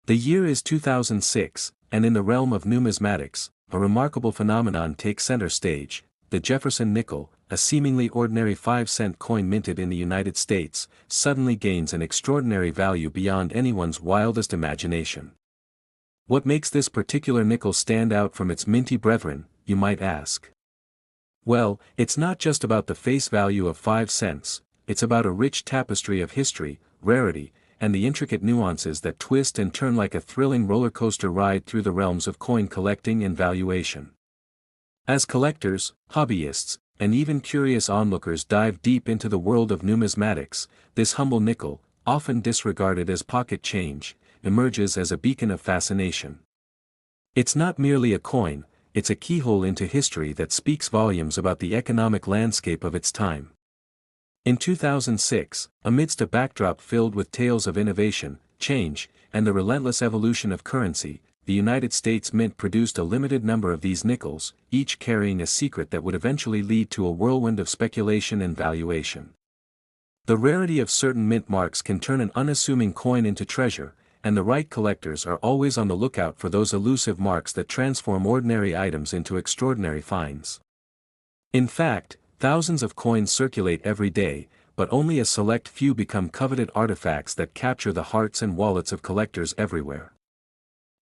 The year is 2006, and in the realm of numismatics, a remarkable phenomenon takes center stage. The Jefferson Nickel, a seemingly ordinary 5-cent coin minted in the United States, suddenly gains an extraordinary value beyond anyone's wildest imagination. What makes this particular nickel stand out from its minty brethren, you might ask? Well, it's not just about the face value of 5 cents, it's about a rich tapestry of history, rarity, and the intricate nuances that twist and turn like a thrilling roller coaster ride through the realms of coin collecting and valuation. As collectors, hobbyists, and even curious onlookers dive deep into the world of numismatics, this humble nickel, often disregarded as pocket change, emerges as a beacon of fascination. It's not merely a coin, it's a keyhole into history that speaks volumes about the economic landscape of its time. In 2006, amidst a backdrop filled with tales of innovation, change, and the relentless evolution of currency, the United States Mint produced a limited number of these nickels, each carrying a secret that would eventually lead to a whirlwind of speculation and valuation. The rarity of certain mint marks can turn an unassuming coin into treasure, and the right collectors are always on the lookout for those elusive marks that transform ordinary items into extraordinary finds. In fact, thousands of coins circulate every day, but only a select few become coveted artifacts that capture the hearts and wallets of collectors everywhere.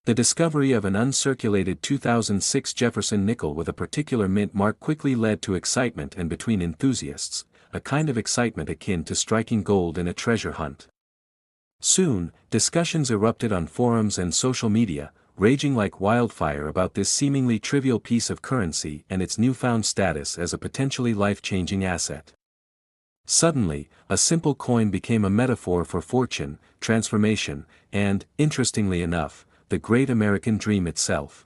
The discovery of an uncirculated 2006 Jefferson nickel with a particular mint mark quickly led to excitement and between enthusiasts, a kind of excitement akin to striking gold in a treasure hunt. Soon, discussions erupted on forums and social media, raging like wildfire about this seemingly trivial piece of currency and its newfound status as a potentially life-changing asset. Suddenly, a simple coin became a metaphor for fortune, transformation, and, interestingly enough, the great American dream itself.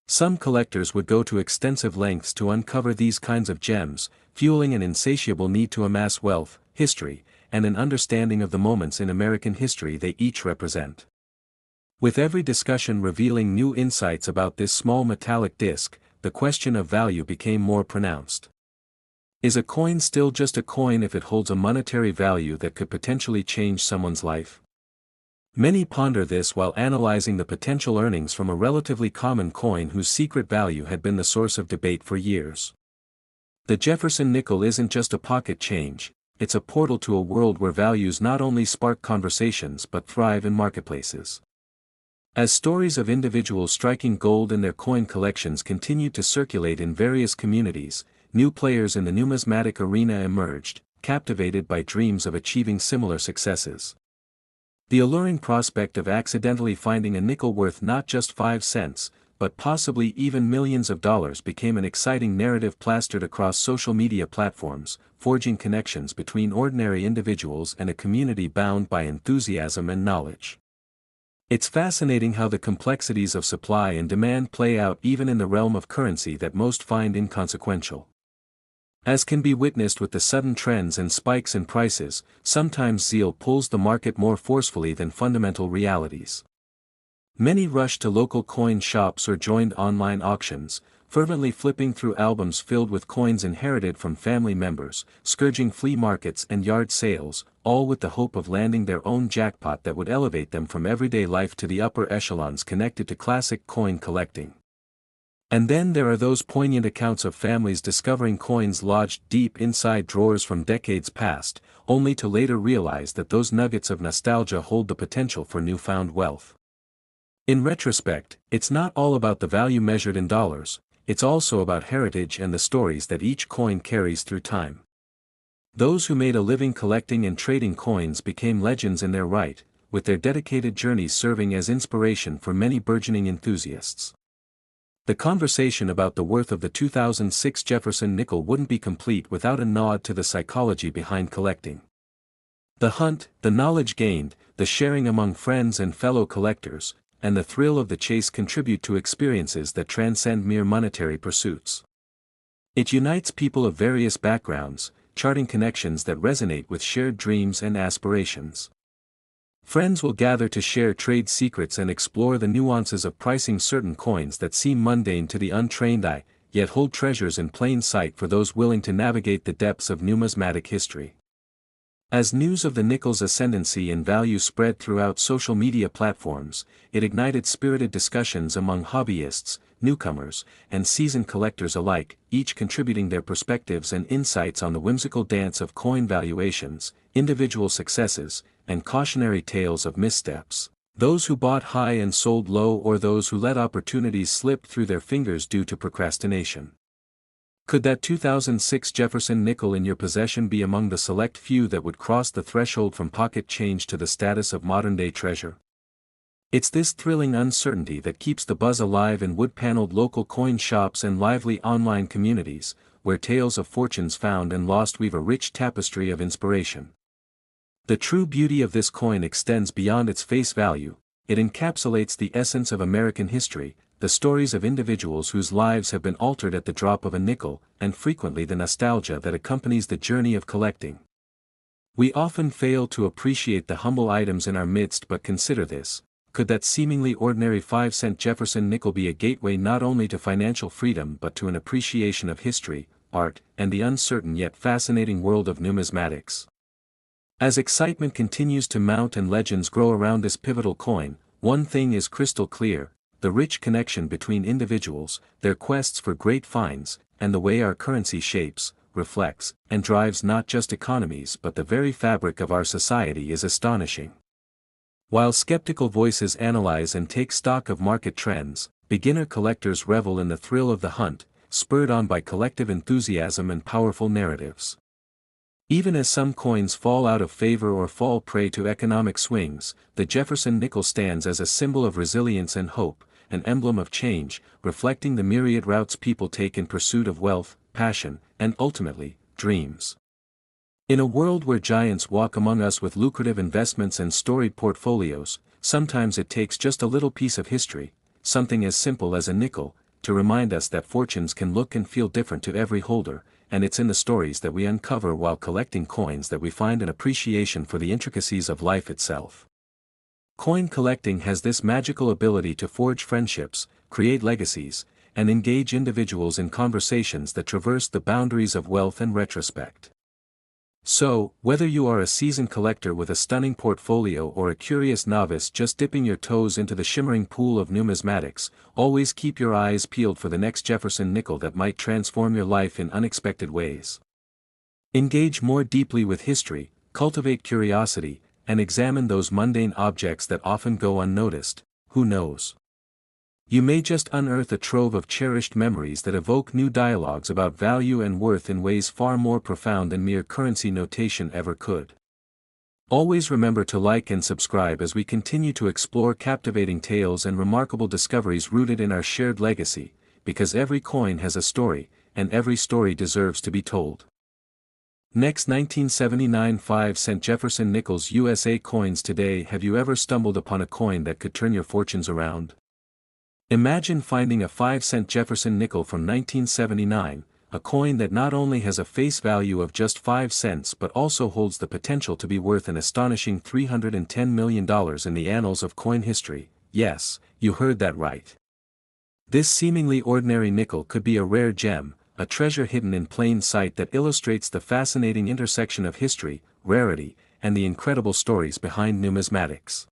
Some collectors would go to extensive lengths to uncover these kinds of gems, fueling an insatiable need to amass wealth, history, and an understanding of the moments in American history they each represent. With every discussion revealing new insights about this small metallic disc, the question of value became more pronounced. Is a coin still just a coin if it holds a monetary value that could potentially change someone's life? Many ponder this while analyzing the potential earnings from a relatively common coin whose secret value had been the source of debate for years. The Jefferson nickel isn't just a pocket change, it's a portal to a world where values not only spark conversations but thrive in marketplaces. As stories of individuals striking gold in their coin collections continued to circulate in various communities, new players in the numismatic arena emerged, captivated by dreams of achieving similar successes. The alluring prospect of accidentally finding a nickel worth not just 5 cents, but possibly even millions of dollars became an exciting narrative plastered across social media platforms, forging connections between ordinary individuals and a community bound by enthusiasm and knowledge. It's fascinating how the complexities of supply and demand play out even in the realm of currency that most find inconsequential. As can be witnessed with the sudden trends and spikes in prices, sometimes zeal pulls the market more forcefully than fundamental realities. Many rushed to local coin shops or joined online auctions, fervently flipping through albums filled with coins inherited from family members, scourging flea markets and yard sales, all with the hope of landing their own jackpot that would elevate them from everyday life to the upper echelons connected to classic coin collecting. And then there are those poignant accounts of families discovering coins lodged deep inside drawers from decades past, only to later realize that those nuggets of nostalgia hold the potential for newfound wealth. In retrospect, it's not all about the value measured in dollars, it's also about heritage and the stories that each coin carries through time. Those who made a living collecting and trading coins became legends in their right, with their dedicated journeys serving as inspiration for many burgeoning enthusiasts. The conversation about the worth of the 2006 Jefferson nickel wouldn't be complete without a nod to the psychology behind collecting. The hunt, the knowledge gained, the sharing among friends and fellow collectors, and the thrill of the chase contribute to experiences that transcend mere monetary pursuits. It unites people of various backgrounds, charting connections that resonate with shared dreams and aspirations. Friends will gather to share trade secrets and explore the nuances of pricing certain coins that seem mundane to the untrained eye, yet hold treasures in plain sight for those willing to navigate the depths of numismatic history. As news of the nickel's ascendancy in value spread throughout social media platforms, it ignited spirited discussions among hobbyists, newcomers, and seasoned collectors alike, each contributing their perspectives and insights on the whimsical dance of coin valuations, individual successes, and cautionary tales of missteps. Those who bought high and sold low, or those who let opportunities slip through their fingers due to procrastination. Could that 2006 Jefferson nickel in your possession be among the select few that would cross the threshold from pocket change to the status of modern-day treasure? It's this thrilling uncertainty that keeps the buzz alive in wood-paneled local coin shops and lively online communities, where tales of fortunes found and lost weave a rich tapestry of inspiration. The true beauty of this coin extends beyond its face value. It encapsulates the essence of American history, the stories of individuals whose lives have been altered at the drop of a nickel, and frequently the nostalgia that accompanies the journey of collecting. We often fail to appreciate the humble items in our midst, but consider this: could that seemingly ordinary 5-cent Jefferson nickel be a gateway not only to financial freedom but to an appreciation of history, art, and the uncertain yet fascinating world of numismatics? As excitement continues to mount and legends grow around this pivotal coin, one thing is crystal clear: the rich connection between individuals, their quests for great finds, and the way our currency shapes, reflects, and drives not just economies but the very fabric of our society is astonishing. While skeptical voices analyze and take stock of market trends, beginner collectors revel in the thrill of the hunt, spurred on by collective enthusiasm and powerful narratives. Even as some coins fall out of favor or fall prey to economic swings, the Jefferson nickel stands as a symbol of resilience and hope, an emblem of change, reflecting the myriad routes people take in pursuit of wealth, passion, and ultimately, dreams. In a world where giants walk among us with lucrative investments and storied portfolios, sometimes it takes just a little piece of history, something as simple as a nickel, to remind us that fortunes can look and feel different to every holder, and it's in the stories that we uncover while collecting coins that we find an appreciation for the intricacies of life itself. Coin collecting has this magical ability to forge friendships, create legacies, and engage individuals in conversations that traverse the boundaries of wealth and retrospect. So, whether you are a seasoned collector with a stunning portfolio or a curious novice just dipping your toes into the shimmering pool of numismatics, always keep your eyes peeled for the next Jefferson nickel that might transform your life in unexpected ways. Engage more deeply with history, cultivate curiosity, and examine those mundane objects that often go unnoticed. Who knows? You may just unearth a trove of cherished memories that evoke new dialogues about value and worth in ways far more profound than mere currency notation ever could. Always remember to like and subscribe as we continue to explore captivating tales and remarkable discoveries rooted in our shared legacy, because every coin has a story, and every story deserves to be told. Next, 1979 5-cent Jefferson Nickels USA coins. Today, have you ever stumbled upon a coin that could turn your fortunes around? Imagine finding a 5-cent Jefferson nickel from 1979, a coin that not only has a face value of just 5 cents but also holds the potential to be worth an astonishing $310 million in the annals of coin history. Yes, you heard that right. This seemingly ordinary nickel could be a rare gem, a treasure hidden in plain sight that illustrates the fascinating intersection of history, rarity, and the incredible stories behind numismatics.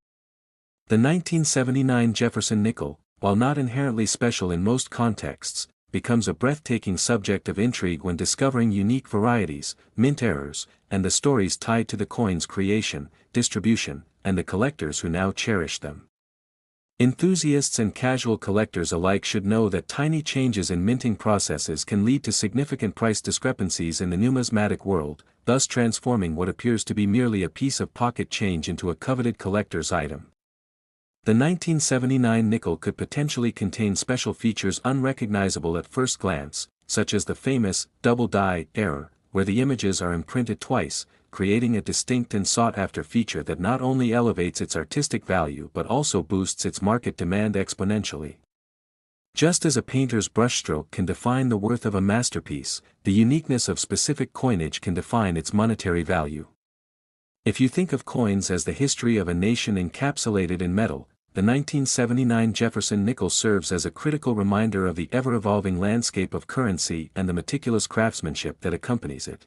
The 1979 Jefferson nickel, while not inherently special in most contexts, becomes a breathtaking subject of intrigue when discovering unique varieties, mint errors, and the stories tied to the coin's creation, distribution, and the collectors who now cherish them. Enthusiasts and casual collectors alike should know that tiny changes in minting processes can lead to significant price discrepancies in the numismatic world, thus transforming what appears to be merely a piece of pocket change into a coveted collector's item. The 1979 nickel could potentially contain special features unrecognizable at first glance, such as the famous double die error, where the images are imprinted twice, creating a distinct and sought-after feature that not only elevates its artistic value but also boosts its market demand exponentially. Just as a painter's brushstroke can define the worth of a masterpiece, the uniqueness of specific coinage can define its monetary value. If you think of coins as the history of a nation encapsulated in metal, the 1979 Jefferson nickel serves as a critical reminder of the ever-evolving landscape of currency and the meticulous craftsmanship that accompanies it.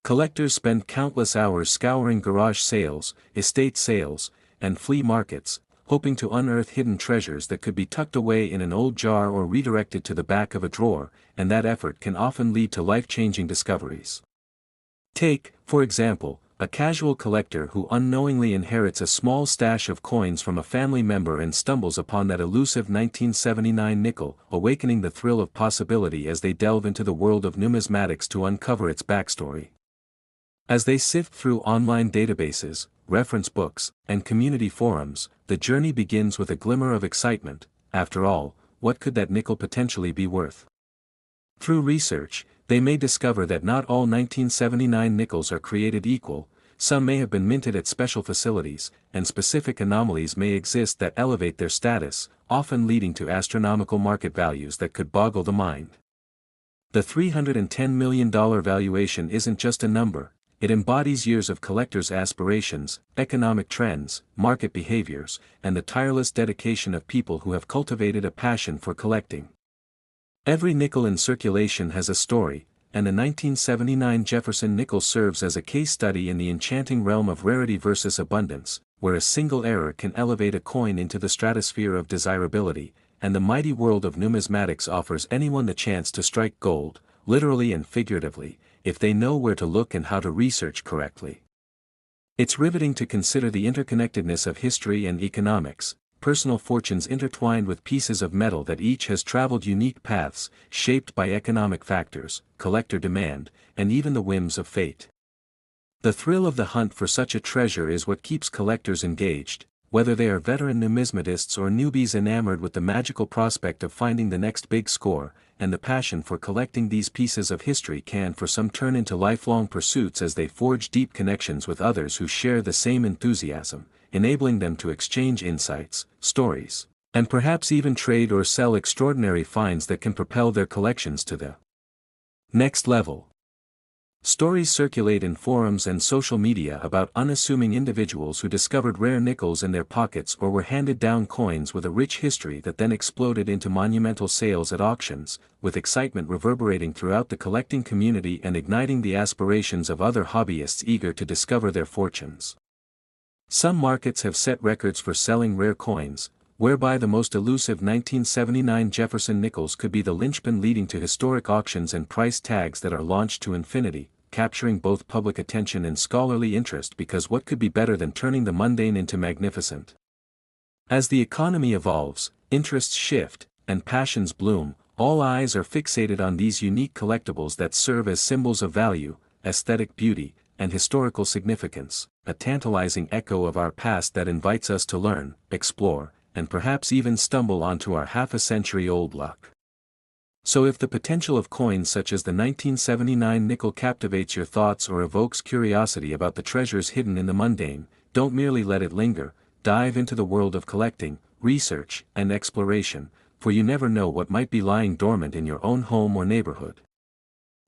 Collectors spend countless hours scouring garage sales, estate sales, and flea markets, hoping to unearth hidden treasures that could be tucked away in an old jar or redirected to the back of a drawer, and that effort can often lead to life-changing discoveries. Take, for example, a casual collector who unknowingly inherits a small stash of coins from a family member and stumbles upon that elusive 1979 nickel, awakening the thrill of possibility as they delve into the world of numismatics to uncover its backstory. As they sift through online databases, reference books, and community forums, the journey begins with a glimmer of excitement. After all, what could that nickel potentially be worth? Through research, they may discover that not all 1979 nickels are created equal, some may have been minted at special facilities, and specific anomalies may exist that elevate their status, often leading to astronomical market values that could boggle the mind. The $310 million valuation isn't just a number. It embodies years of collectors' aspirations, economic trends, market behaviors, and the tireless dedication of people who have cultivated a passion for collecting. Every nickel in circulation has a story, and the 1979 Jefferson Nickel serves as a case study in the enchanting realm of rarity versus abundance, where a single error can elevate a coin into the stratosphere of desirability, and the mighty world of numismatics offers anyone the chance to strike gold, literally and figuratively, if they know where to look and how to research correctly. It's riveting to consider the interconnectedness of history and economics, personal fortunes intertwined with pieces of metal that each has traveled unique paths, shaped by economic factors, collector demand, and even the whims of fate. The thrill of the hunt for such a treasure is what keeps collectors engaged, whether they are veteran numismatists or newbies enamored with the magical prospect of finding the next big score, and the passion for collecting these pieces of history can for some turn into lifelong pursuits as they forge deep connections with others who share the same enthusiasm, enabling them to exchange insights, stories, and perhaps even trade or sell extraordinary finds that can propel their collections to the next level. Stories circulate in forums and social media about unassuming individuals who discovered rare nickels in their pockets or were handed down coins with a rich history that then exploded into monumental sales at auctions, with excitement reverberating throughout the collecting community and igniting the aspirations of other hobbyists eager to discover their fortunes. Some markets have set records for selling rare coins, whereby the most elusive 1979 Jefferson nickels could be the linchpin leading to historic auctions and price tags that are launched to infinity, capturing both public attention and scholarly interest because what could be better than turning the mundane into magnificent? As the economy evolves, interests shift, and passions bloom, all eyes are fixated on these unique collectibles that serve as symbols of value, aesthetic beauty, and historical significance, a tantalizing echo of our past that invites us to learn, explore, and perhaps even stumble onto our half-a-century-old luck. So if the potential of coins such as the 1979 nickel captivates your thoughts or evokes curiosity about the treasures hidden in the mundane, don't merely let it linger, dive into the world of collecting, research, and exploration, for you never know what might be lying dormant in your own home or neighborhood.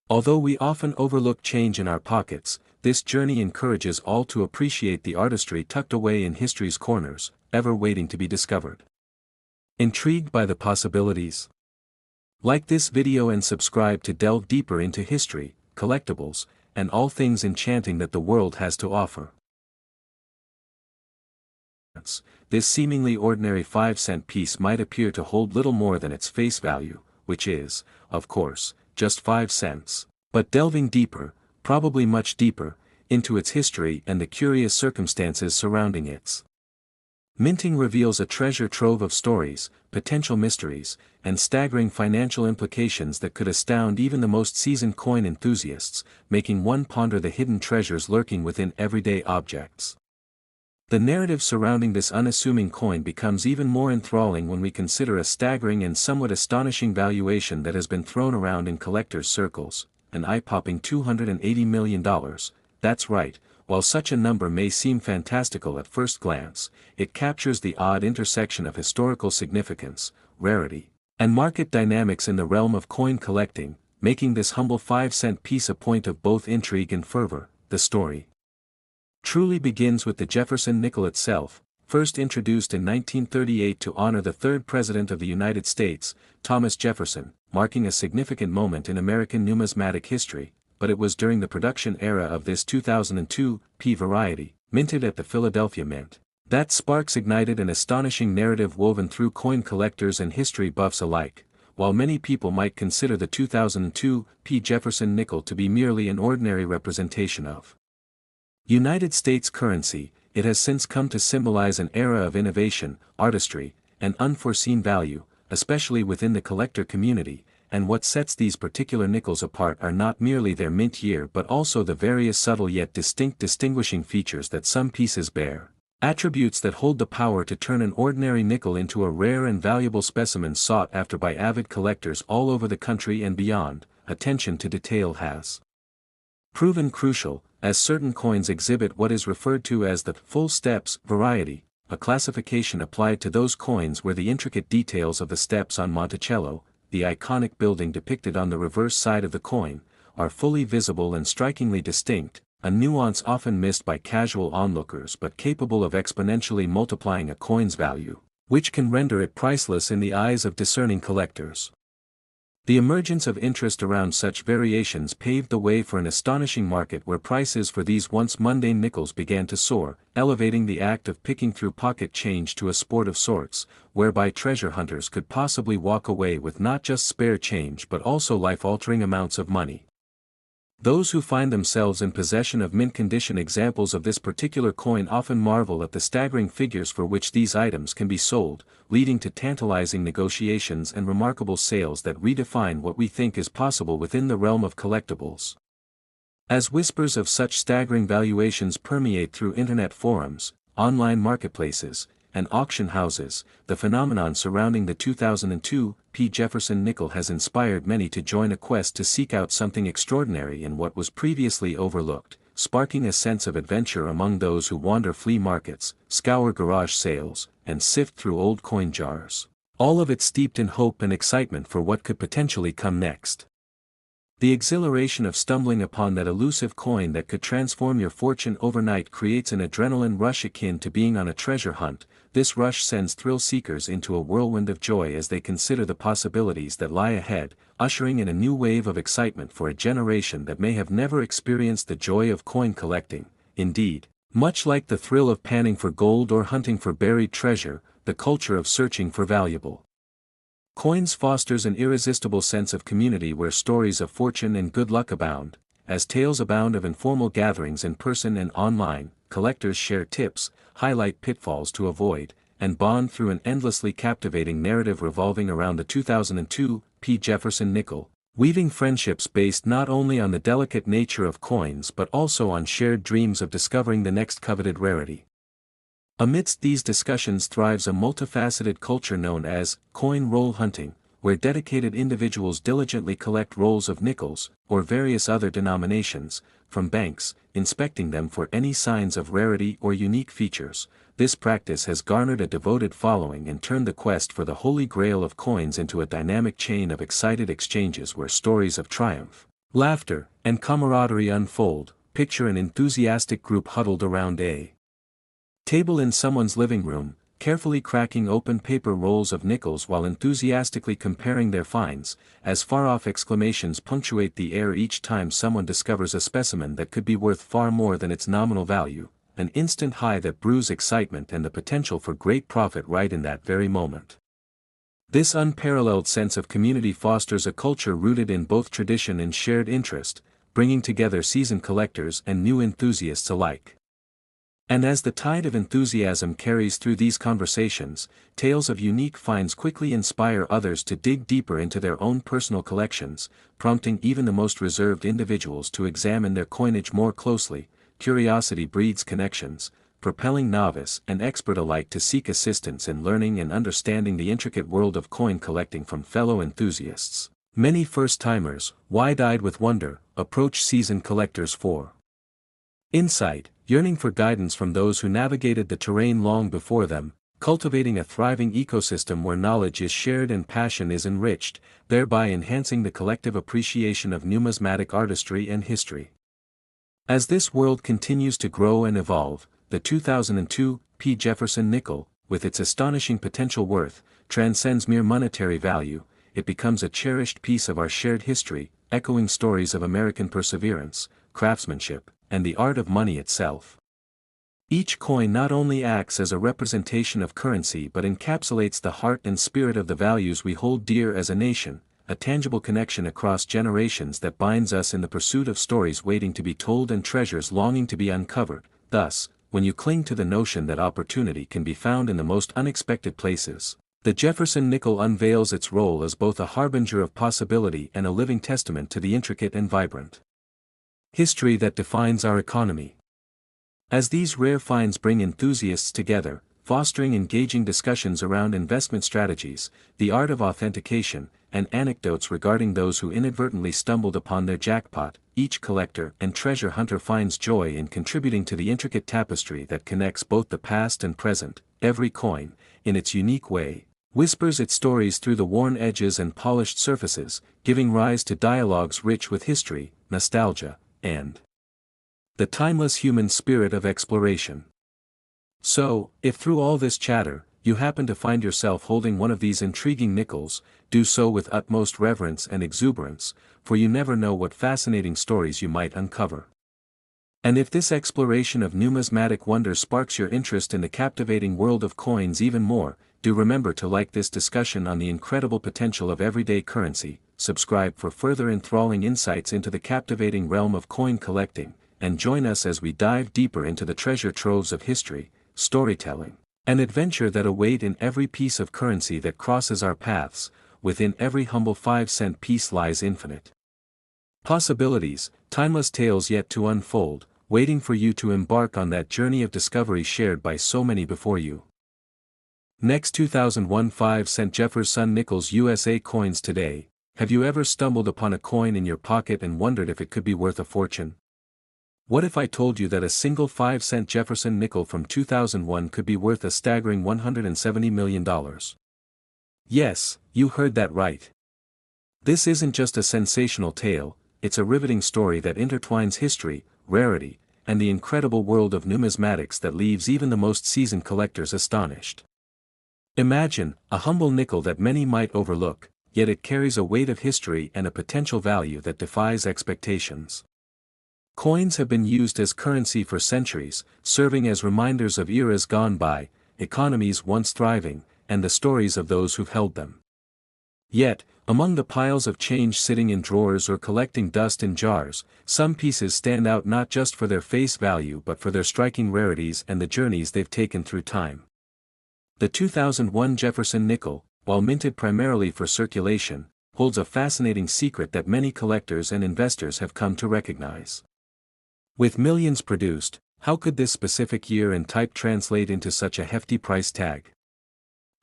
Although we often overlook change in our pockets, this journey encourages all to appreciate the artistry tucked away in history's corners, ever waiting to be discovered. Intrigued by the possibilities? Like this video and subscribe to delve deeper into history, collectibles, and all things enchanting that the world has to offer. This seemingly ordinary 5-cent piece might appear to hold little more than its face value, which is, of course, just 5 cents. But delving deeper, probably much deeper, into its history and the curious circumstances surrounding its minting reveals a treasure trove of stories, potential mysteries, and staggering financial implications that could astound even the most seasoned coin enthusiasts, making one ponder the hidden treasures lurking within everyday objects. The narrative surrounding this unassuming coin becomes even more enthralling when we consider a staggering and somewhat astonishing valuation that has been thrown around in collectors' circles, an eye-popping $280 million, that's right. While such a number may seem fantastical at first glance, it captures the odd intersection of historical significance, rarity, and market dynamics in the realm of coin collecting, making this humble 5-cent piece a point of both intrigue and fervor. The story truly begins with the Jefferson nickel itself, first introduced in 1938 to honor the third President of the United States, Thomas Jefferson, marking a significant moment in American numismatic history. but it was during the production era of this 2002 P variety, minted at the Philadelphia Mint, that sparks ignited an astonishing narrative woven through coin collectors and history buffs alike. While many people might consider the 2002 P Jefferson Nickel to be merely an ordinary representation of United States currency, it has since come to symbolize an era of innovation, artistry, and unforeseen value, especially within the collector community, and what sets these particular nickels apart are not merely their mint year but also the various subtle yet distinct distinguishing features that some pieces bear. Attributes that hold the power to turn an ordinary nickel into a rare and valuable specimen sought after by avid collectors all over the country and beyond. Attention to detail has proven crucial, as certain coins exhibit what is referred to as the full steps variety, a classification applied to those coins where the intricate details of the steps on Monticello, the iconic building depicted on the reverse side of the coin, are fully visible and strikingly distinct, a nuance often missed by casual onlookers but capable of exponentially multiplying a coin's value, which can render it priceless in the eyes of discerning collectors. The emergence of interest around such variations paved the way for an astonishing market where prices for these once mundane nickels began to soar, elevating the act of picking through pocket change to a sport of sorts, whereby treasure hunters could possibly walk away with not just spare change but also life-altering amounts of money. Those who find themselves in possession of mint-condition examples of this particular coin often marvel at the staggering figures for which these items can be sold, leading to tantalizing negotiations and remarkable sales that redefine what we think is possible within the realm of collectibles. As whispers of such staggering valuations permeate through internet forums, online marketplaces, and auction houses, the phenomenon surrounding the 2002 P. Jefferson Nickel has inspired many to join a quest to seek out something extraordinary in what was previously overlooked, sparking a sense of adventure among those who wander flea markets, scour garage sales, and sift through old coin jars, all of it steeped in hope and excitement for what could potentially come next. The exhilaration of stumbling upon that elusive coin that could transform your fortune overnight creates an adrenaline rush akin to being on a treasure hunt. This rush sends thrill seekers into a whirlwind of joy as they consider the possibilities that lie ahead, ushering in a new wave of excitement for a generation that may have never experienced the joy of coin collecting. Indeed, much like the thrill of panning for gold or hunting for buried treasure, the culture of searching for valuable coins fosters an irresistible sense of community where stories of fortune and good luck abound. As tales abound of informal gatherings in person and online, collectors share tips, highlight pitfalls to avoid, and bond through an endlessly captivating narrative revolving around the 2002 P. Jefferson Nickel, weaving friendships based not only on the delicate nature of coins but also on shared dreams of discovering the next coveted rarity. Amidst these discussions thrives a multifaceted culture known as coin roll hunting, where dedicated individuals diligently collect rolls of nickels, or various other denominations, from banks, inspecting them for any signs of rarity or unique features. This practice has garnered a devoted following and turned the quest for the holy grail of coins into a dynamic chain of excited exchanges where stories of triumph, laughter, and camaraderie unfold. Picture an enthusiastic group huddled around a table in someone's living room, carefully cracking open paper rolls of nickels while enthusiastically comparing their finds, as far-off exclamations punctuate the air each time someone discovers a specimen that could be worth far more than its nominal value, an instant high that brews excitement and the potential for great profit right in that very moment. This unparalleled sense of community fosters a culture rooted in both tradition and shared interest, bringing together seasoned collectors and new enthusiasts alike. And as the tide of enthusiasm carries through these conversations, tales of unique finds quickly inspire others to dig deeper into their own personal collections, prompting even the most reserved individuals to examine their coinage more closely. Curiosity breeds connections, propelling novice and expert alike to seek assistance in learning and understanding the intricate world of coin collecting from fellow enthusiasts. Many first-timers, wide-eyed with wonder, approach seasoned collectors for insight, yearning for guidance from those who navigated the terrain long before them, cultivating a thriving ecosystem where knowledge is shared and passion is enriched, thereby enhancing the collective appreciation of numismatic artistry and history. As this world continues to grow and evolve, the 2002 P. Jefferson Nickel, with its astonishing potential worth, transcends mere monetary value. It becomes a cherished piece of our shared history, echoing stories of American perseverance, craftsmanship, and the art of money itself. Each coin not only acts as a representation of currency but encapsulates the heart and spirit of the values we hold dear as a nation, a tangible connection across generations that binds us in the pursuit of stories waiting to be told and treasures longing to be uncovered. Thus, when you cling to the notion that opportunity can be found in the most unexpected places, the Jefferson nickel unveils its role as both a harbinger of possibility and a living testament to the intricate and vibrant history that defines our economy. As these rare finds bring enthusiasts together, fostering engaging discussions around investment strategies, the art of authentication, and anecdotes regarding those who inadvertently stumbled upon their jackpot, each collector and treasure hunter finds joy in contributing to the intricate tapestry that connects both the past and present. Every coin, in its unique way, whispers its stories through the worn edges and polished surfaces, giving rise to dialogues rich with history, nostalgia, and the timeless human spirit of exploration. So, if through all this chatter, you happen to find yourself holding one of these intriguing nickels, do so with utmost reverence and exuberance, for you never know what fascinating stories you might uncover. And if this exploration of numismatic wonder sparks your interest in the captivating world of coins even more, do remember to like this discussion on the incredible potential of everyday currency, subscribe for further enthralling insights into the captivating realm of coin collecting, and join us as we dive deeper into the treasure troves of history, storytelling, and adventure that await in every piece of currency that crosses our paths. Within every humble 5-cent piece lies infinite possibilities, timeless tales yet to unfold, waiting for you to embark on that journey of discovery shared by so many before you. Next, 2001 5-cent Jefferson Nickels USA coins today. Have you ever stumbled upon a coin in your pocket and wondered if it could be worth a fortune? What if I told you that a single 5-cent Jefferson nickel from 2001 could be worth a staggering $170 million? Yes, you heard that right. This isn't just a sensational tale, it's a riveting story that intertwines history, rarity, and the incredible world of numismatics that leaves even the most seasoned collectors astonished. Imagine, a humble nickel that many might overlook, yet it carries a weight of history and a potential value that defies expectations. Coins have been used as currency for centuries, serving as reminders of eras gone by, economies once thriving, and the stories of those who've held them. Yet, among the piles of change sitting in drawers or collecting dust in jars, some pieces stand out not just for their face value but for their striking rarities and the journeys they've taken through time. The 2001 Jefferson nickel, while minted primarily for circulation, holds a fascinating secret that many collectors and investors have come to recognize. With millions produced, how could this specific year and type translate into such a hefty price tag?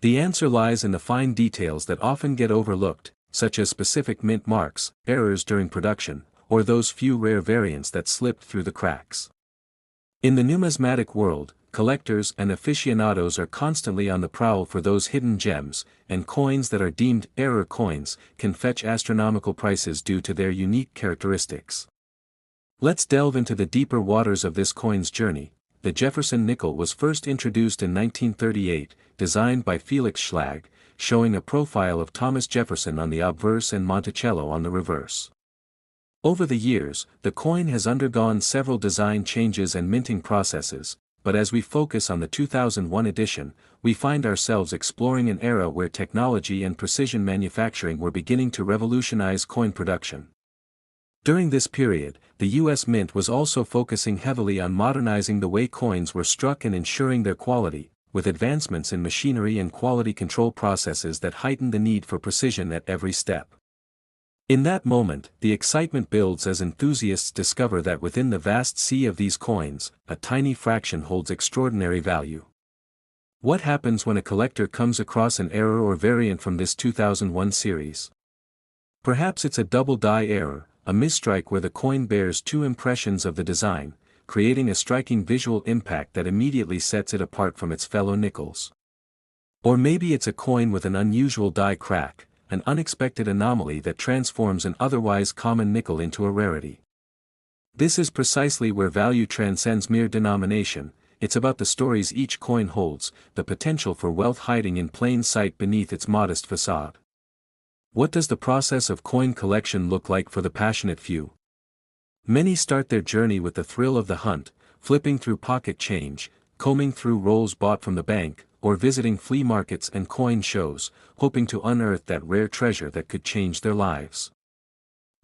The answer lies in the fine details that often get overlooked, such as specific mint marks, errors during production, or those few rare variants that slipped through the cracks. In the numismatic world, collectors and aficionados are constantly on the prowl for those hidden gems, and coins that are deemed error coins can fetch astronomical prices due to their unique characteristics. Let's delve into the deeper waters of this coin's journey. The Jefferson nickel was first introduced in 1938, designed by Felix Schlag, showing a profile of Thomas Jefferson on the obverse and Monticello on the reverse. Over the years, the coin has undergone several design changes and minting processes, but as we focus on the 2001 edition, we find ourselves exploring an era where technology and precision manufacturing were beginning to revolutionize coin production. During this period, the U.S. Mint was also focusing heavily on modernizing the way coins were struck and ensuring their quality, with advancements in machinery and quality control processes that heightened the need for precision at every step. In that moment, the excitement builds as enthusiasts discover that within the vast sea of these coins, a tiny fraction holds extraordinary value. What happens when a collector comes across an error or variant from this 2001 series? Perhaps it's a double die error, a misstrike where the coin bears two impressions of the design, creating a striking visual impact that immediately sets it apart from its fellow nickels. Or maybe it's a coin with an unusual die crack, an unexpected anomaly that transforms an otherwise common nickel into a rarity. This is precisely where value transcends mere denomination. It's about the stories each coin holds, the potential for wealth hiding in plain sight beneath its modest facade. What does the process of coin collection look like for the passionate few? Many start their journey with the thrill of the hunt, flipping through pocket change, combing through rolls bought from the bank, or visiting flea markets and coin shows, hoping to unearth that rare treasure that could change their lives.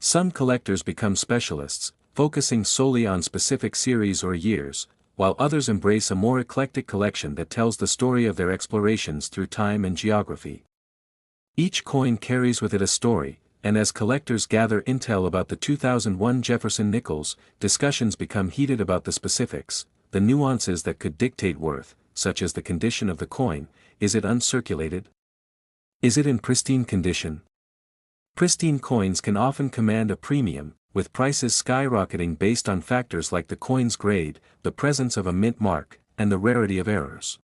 Some collectors become specialists, focusing solely on specific series or years, while others embrace a more eclectic collection that tells the story of their explorations through time and geography. Each coin carries with it a story, and as collectors gather intel about the 2001 Jefferson Nickels, discussions become heated about the specifics, the nuances that could dictate worth, such as the condition of the coin. Is it uncirculated? Is it in pristine condition? Pristine coins can often command a premium, with prices skyrocketing based on factors like the coin's grade, the presence of a mint mark, and the rarity of errors.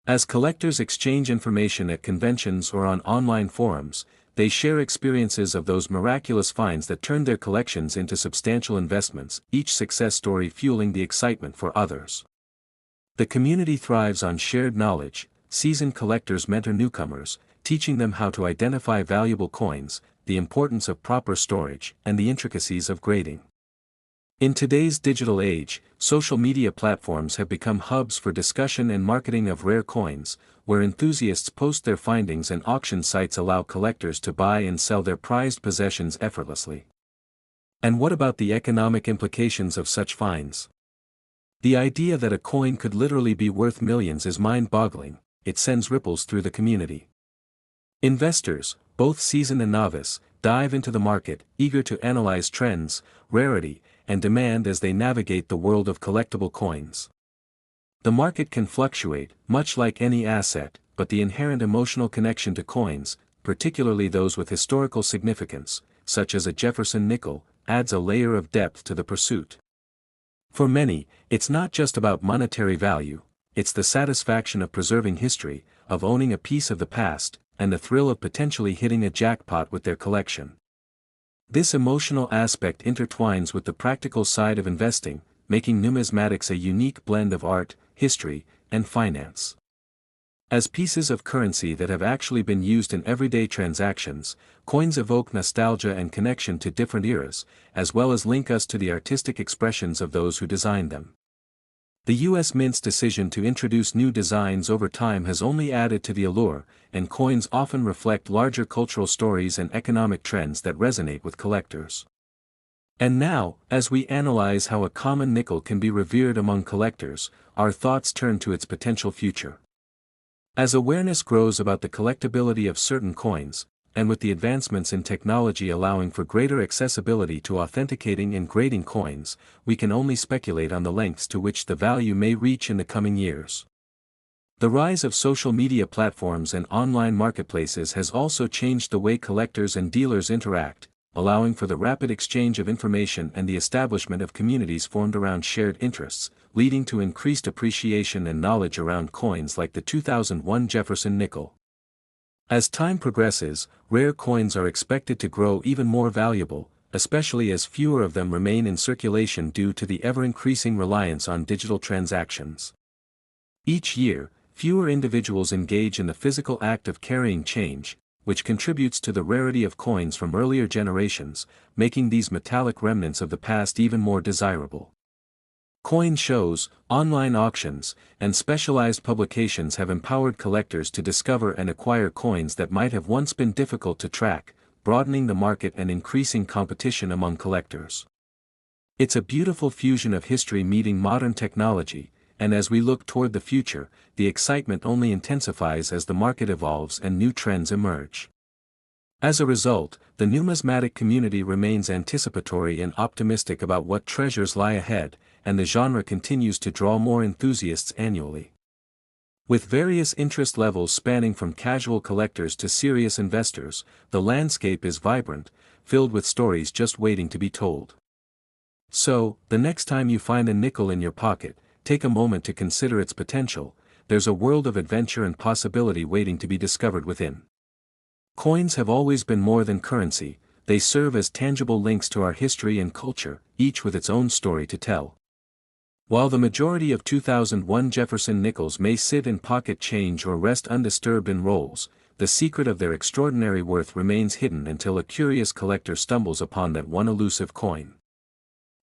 As collectors exchange information at conventions or on online forums, they share experiences of those miraculous finds that turned their collections into substantial investments, each success story fueling the excitement for others. The community thrives on shared knowledge. Seasoned collectors mentor newcomers, teaching them how to identify valuable coins, the importance of proper storage, and the intricacies of grading. In today's digital age, social media platforms have become hubs for discussion and marketing of rare coins, where enthusiasts post their findings and auction sites allow collectors to buy and sell their prized possessions effortlessly. And what about the economic implications of such finds? The idea that a coin could literally be worth millions is mind-boggling. It sends ripples through the community. Investors, both seasoned and novice, dive into the market, eager to analyze trends, rarity, and demand as they navigate the world of collectible coins. The market can fluctuate, much like any asset, but the inherent emotional connection to coins, particularly those with historical significance, such as a Jefferson nickel, adds a layer of depth to the pursuit. For many, it's not just about monetary value, it's the satisfaction of preserving history, of owning a piece of the past, and the thrill of potentially hitting a jackpot with their collection. This emotional aspect intertwines with the practical side of investing, making numismatics a unique blend of art, history, and finance. As pieces of currency that have actually been used in everyday transactions, coins evoke nostalgia and connection to different eras, as well as link us to the artistic expressions of those who designed them. The U.S. Mint's decision to introduce new designs over time has only added to the allure, and coins often reflect larger cultural stories and economic trends that resonate with collectors. And now, as we analyze how a common nickel can be revered among collectors, our thoughts turn to its potential future. As awareness grows about the collectability of certain coins, and with the advancements in technology allowing for greater accessibility to authenticating and grading coins, we can only speculate on the lengths to which the value may reach in the coming years. The rise of social media platforms and online marketplaces has also changed the way collectors and dealers interact, allowing for the rapid exchange of information and the establishment of communities formed around shared interests, leading to increased appreciation and knowledge around coins like the 2001 Jefferson nickel. As time progresses, rare coins are expected to grow even more valuable, especially as fewer of them remain in circulation due to the ever-increasing reliance on digital transactions. Each year, fewer individuals engage in the physical act of carrying change, which contributes to the rarity of coins from earlier generations, making these metallic remnants of the past even more desirable. Coin shows, online auctions, and specialized publications have empowered collectors to discover and acquire coins that might have once been difficult to track, broadening the market and increasing competition among collectors. It's a beautiful fusion of history meeting modern technology, and as we look toward the future, the excitement only intensifies as the market evolves and new trends emerge. As a result, the numismatic community remains anticipatory and optimistic about what treasures lie ahead, and the genre continues to draw more enthusiasts annually. With various interest levels spanning from casual collectors to serious investors, the landscape is vibrant, filled with stories just waiting to be told. So, the next time you find a nickel in your pocket, take a moment to consider its potential. There's a world of adventure and possibility waiting to be discovered within. Coins have always been more than currency, they serve as tangible links to our history and culture, each with its own story to tell. While the majority of 2001 Jefferson nickels may sit in pocket change or rest undisturbed in rolls, the secret of their extraordinary worth remains hidden until a curious collector stumbles upon that one elusive coin.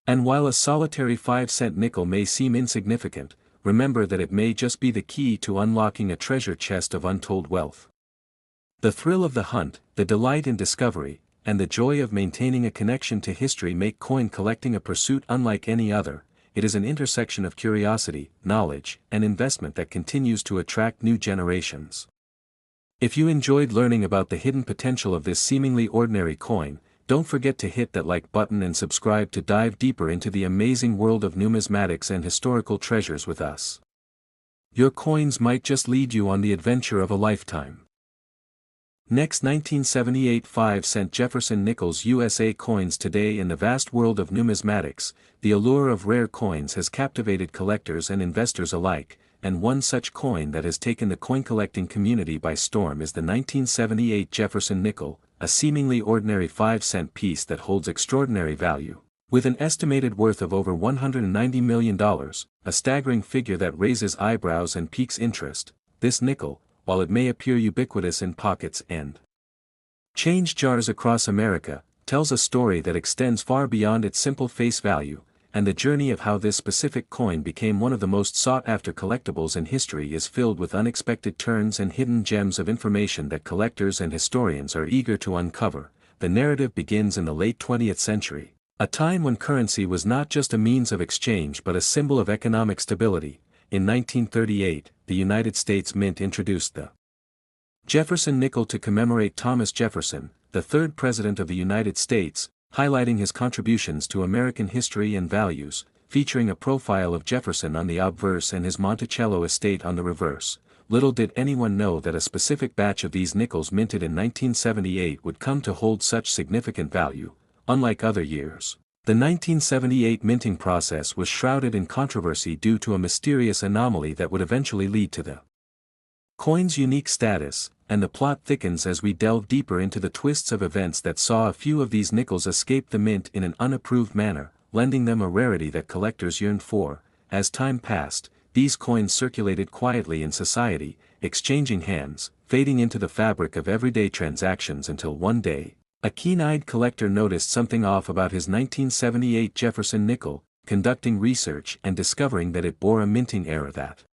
And while a solitary 5-cent nickel may seem insignificant, remember that it may just be the key to unlocking a treasure chest of untold wealth. The thrill of the hunt, the delight in discovery, and the joy of maintaining a connection to history make coin collecting a pursuit unlike any other. It is an intersection of curiosity, knowledge, and investment that continues to attract new generations. If you enjoyed learning about the hidden potential of this seemingly ordinary coin, don't forget to hit that like button and subscribe to dive deeper into the amazing world of numismatics and historical treasures with us. Your coins might just lead you on the adventure of a lifetime. Next, 1978 5-cent Jefferson Nickels USA coins. Today, in the vast world of numismatics, the allure of rare coins has captivated collectors and investors alike, and one such coin that has taken the coin collecting community by storm is the 1978 Jefferson Nickel, a seemingly ordinary 5-cent piece that holds extraordinary value. With an estimated worth of over $190 million, a staggering figure that raises eyebrows and piques interest, this nickel, while it may appear ubiquitous in pockets and change jars across America, tells a story that extends far beyond its simple face value, and the journey of how this specific coin became one of the most sought-after collectibles in history is filled with unexpected turns and hidden gems of information that collectors and historians are eager to uncover. The narrative begins in the late 20th century, a time when currency was not just a means of exchange but a symbol of economic stability. In 1938, the United States Mint introduced the Jefferson nickel to commemorate Thomas Jefferson, the third President of the United States, highlighting his contributions to American history and values, featuring a profile of Jefferson on the obverse and his Monticello estate on the reverse. Little did anyone know that a specific batch of these nickels minted in 1978 would come to hold such significant value. Unlike other years, the 1978 minting process was shrouded in controversy due to a mysterious anomaly that would eventually lead to the coin's unique status, and the plot thickens as we delve deeper into the twists of events that saw a few of these nickels escape the mint in an unapproved manner, lending them a rarity that collectors yearned for. As time passed, these coins circulated quietly in society, exchanging hands, fading into the fabric of everyday transactions until one day, a keen-eyed collector noticed something off about his 1978 Jefferson nickel, conducting research and discovering that it bore a minting error that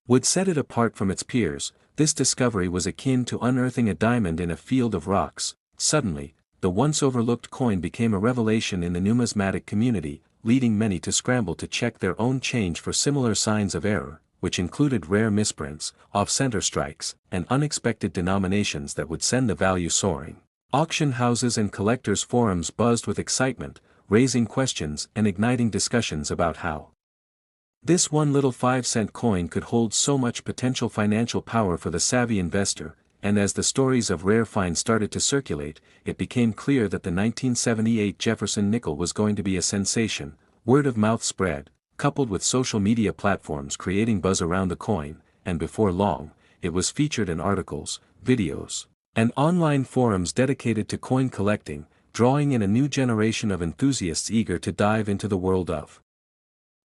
would set it apart from its peers. This discovery was akin to unearthing a diamond in a field of rocks. Suddenly, the once overlooked coin became a revelation in the numismatic community, leading many to scramble to check their own change for similar signs of error, which included rare misprints, off-center strikes, and unexpected denominations that would send the value soaring. Auction houses and collectors' forums buzzed with excitement, raising questions and igniting discussions about how this one little 5-cent coin could hold so much potential financial power for the savvy investor. And as the stories of rare finds started to circulate, it became clear that the 1978 Jefferson nickel was going to be a sensation. Word of mouth spread, coupled with social media platforms creating buzz around the coin, and before long, it was featured in articles, videos, and online forums dedicated to coin collecting, drawing in a new generation of enthusiasts eager to dive into the world of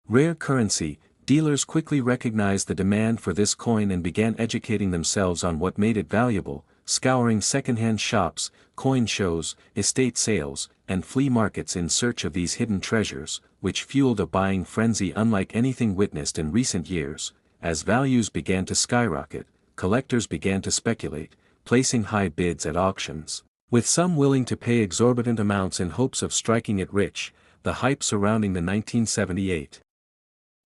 rare currency. Dealers quickly recognized the demand for this coin and began educating themselves on what made it valuable, scouring secondhand shops, coin shows, estate sales, and flea markets in search of these hidden treasures, which fueled a buying frenzy unlike anything witnessed in recent years. As values began to skyrocket, collectors began to speculate, placing high bids at auctions, with some willing to pay exorbitant amounts in hopes of striking it rich. The hype surrounding the 1978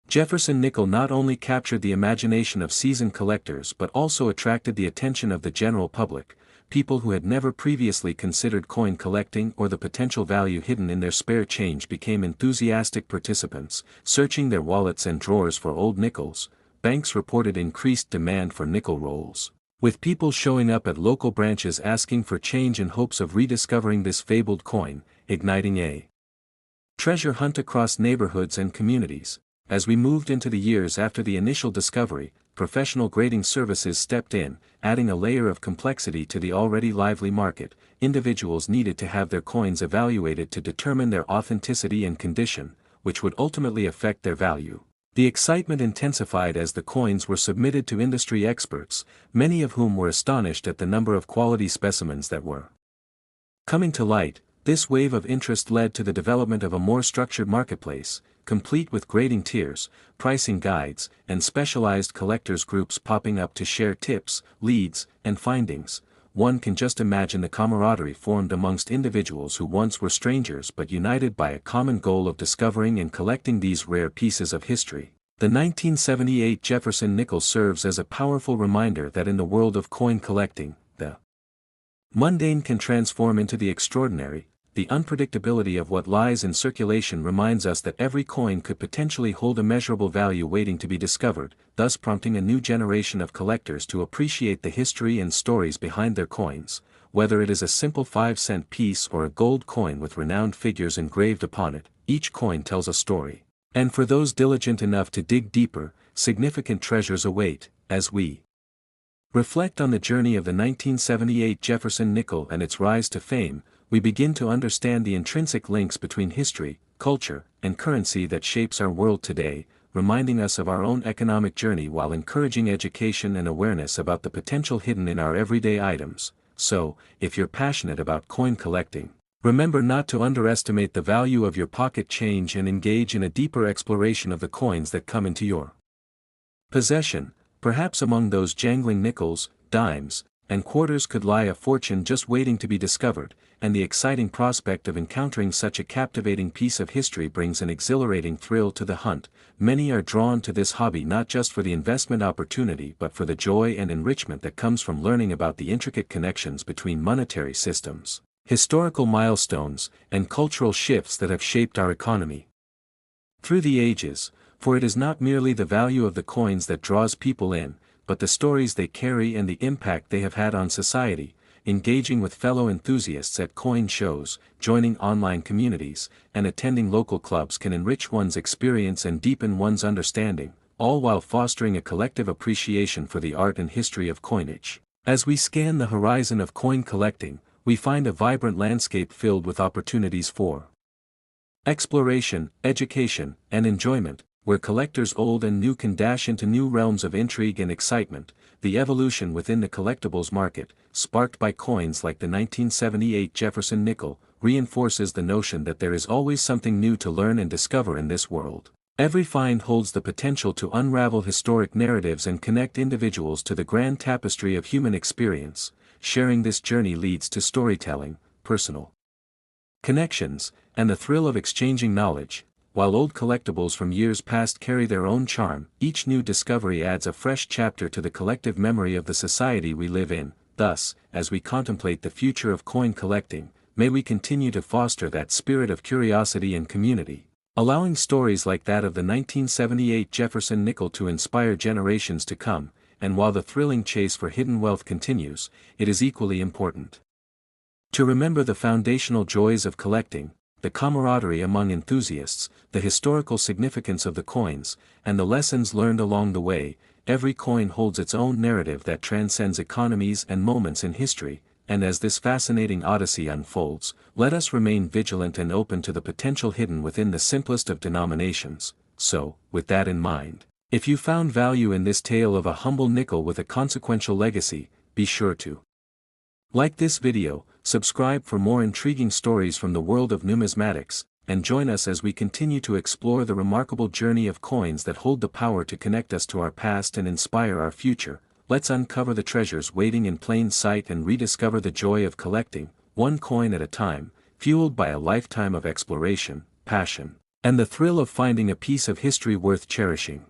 Jefferson nickel not only captured the imagination of seasoned collectors but also attracted the attention of the general public. People who had never previously considered coin collecting or the potential value hidden in their spare change became enthusiastic participants, searching their wallets and drawers for old nickels. Banks reported increased demand for nickel rolls, with people showing up at local branches asking for change in hopes of rediscovering this fabled coin, igniting a treasure hunt across neighborhoods and communities. As we moved into the years after the initial discovery, professional grading services stepped in, adding a layer of complexity to the already lively market. Individuals needed to have their coins evaluated to determine their authenticity and condition, which would ultimately affect their value. The excitement intensified as the coins were submitted to industry experts, many of whom were astonished at the number of quality specimens that were coming to light. This wave of interest led to the development of a more structured marketplace, complete with grading tiers, pricing guides, and specialized collectors groups popping up to share tips, leads, and findings. One can just imagine the camaraderie formed amongst individuals who once were strangers but united by a common goal of discovering and collecting these rare pieces of history. The 1978 Jefferson Nickel serves as a powerful reminder that in the world of coin collecting, the mundane can transform into the extraordinary. The unpredictability of what lies in circulation reminds us that every coin could potentially hold immeasurable value waiting to be discovered, thus prompting a new generation of collectors to appreciate the history and stories behind their coins, whether it is a simple 5-cent piece or a gold coin with renowned figures engraved upon it. Each coin tells a story. And for those diligent enough to dig deeper, significant treasures await. As we reflect on the journey of the 1978 Jefferson Nickel and its rise to fame, we begin to understand the intrinsic links between history, culture, and currency that shapes our world today, reminding us of our own economic journey while encouraging education and awareness about the potential hidden in our everyday items. So, if you're passionate about coin collecting, remember not to underestimate the value of your pocket change and engage in a deeper exploration of the coins that come into your possession. Perhaps among those jangling nickels, dimes, and quarters could lie a fortune just waiting to be discovered, and the exciting prospect of encountering such a captivating piece of history brings an exhilarating thrill to the hunt. Many are drawn to this hobby not just for the investment opportunity but for the joy and enrichment that comes from learning about the intricate connections between monetary systems, historical milestones, and cultural shifts that have shaped our economy through the ages. For it is not merely the value of the coins that draws people in, but the stories they carry and the impact they have had on society. Engaging with fellow enthusiasts at coin shows, joining online communities, and attending local clubs can enrich one's experience and deepen one's understanding, all while fostering a collective appreciation for the art and history of coinage. As we scan the horizon of coin collecting, we find a vibrant landscape filled with opportunities for exploration, education, and enjoyment, where collectors old and new can dash into new realms of intrigue and excitement. The evolution within the collectibles market, sparked by coins like the 1978 Jefferson Nickel, reinforces the notion that there is always something new to learn and discover in this world. Every find holds the potential to unravel historic narratives and connect individuals to the grand tapestry of human experience. Sharing this journey leads to storytelling, personal connections, and the thrill of exchanging knowledge. While old collectibles from years past carry their own charm, each new discovery adds a fresh chapter to the collective memory of the society we live in. Thus, as we contemplate the future of coin collecting, may we continue to foster that spirit of curiosity and community, allowing stories like that of the 1978 Jefferson Nickel to inspire generations to come. And while the thrilling chase for hidden wealth continues, it is equally important to remember the foundational joys of collecting, the camaraderie among enthusiasts, the historical significance of the coins, and the lessons learned along the way. Every coin holds its own narrative that transcends economies and moments in history, and as this fascinating odyssey unfolds, let us remain vigilant and open to the potential hidden within the simplest of denominations. So, with that in mind, if you found value in this tale of a humble nickel with a consequential legacy, be sure to like this video, subscribe for more intriguing stories from the world of numismatics, and join us as we continue to explore the remarkable journey of coins that hold the power to connect us to our past and inspire our future. Let's uncover the treasures waiting in plain sight and rediscover the joy of collecting, one coin at a time, fueled by a lifetime of exploration, passion, and the thrill of finding a piece of history worth cherishing.